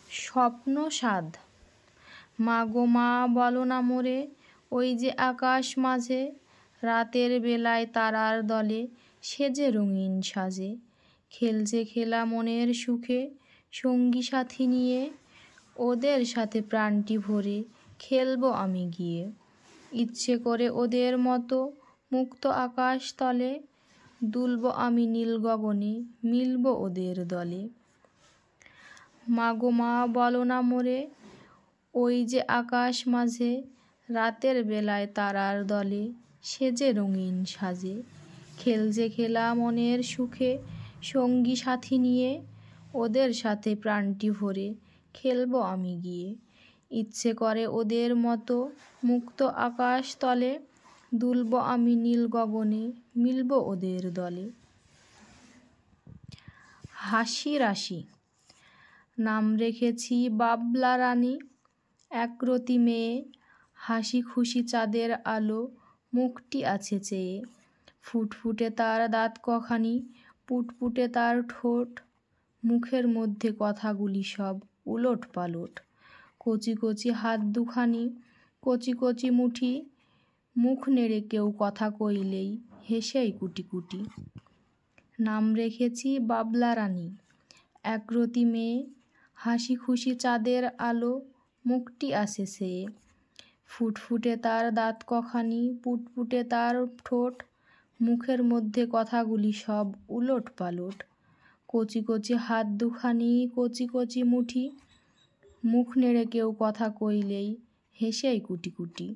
স্বপ্ন সাধ। মা গো মা বলো না মোরে, ওই যে আকাশ মাঝে রাতের বেলায় তারার দলে সেজে রঙিন সাজে খেলছে খেলা মনের সুখে সঙ্গী সাথী নিয়ে, ওদের সাথে প্রাণটি ভরে খেলবো আমি গিয়ে। ইচ্ছে করে ওদের মতো মুক্ত আকাশ তলে দুলবো আমি নীল গগনে, মিলবো ওদের দলে। মা গো মা বলো না মোরে, ওই যে আকাশ মাঝে রাতের বেলায় তারার দলে সেজে রঙিন সাজে খেলছে খেলা মনের সুখে সঙ্গী সাথী নিয়ে, ওদের সাথে প্রাণটি ভরে খেলবো আমি গিয়ে। ইচ্ছে করে ওদের মতো মুক্ত আকাশ তলে দুলবো আমি নীল গগনে, মিলবো ওদের দলে। হাসি রাশি। নাম রেখেছি বাবলা রানী, একরতি মেয়ে, হাসি খুশি চাঁদের আলো মুখটি আছে চেয়ে। ফুটফুটে তার দাঁত কখানি, পুটপুটে তার ঠোঁট, মুখের মধ্যে কথাগুলি সব উলট পালট। কচি কচি হাত দুখানি, কচি কচি মুঠি, মুখ নেড়ে কেউ কথা কইলেই হেসেই কুটি কুটি। নাম রেখেছি বাবলা রানী, একরতি মেয়ে, হাসি খুশি চাঁদের আলো মুখটি আছে চেয়ে। ফুটফুটে তার দাঁত কখানি, পুটপুটে তার ঠোঁট, মুখের মধ্যে কথাগুলি সব উলট পালট। কচি কচি হাত দুখানি, কচি কচি মুঠি, মুখ নেড়ে কেউ কথা কইলেই হেসেই কুটি কুটি।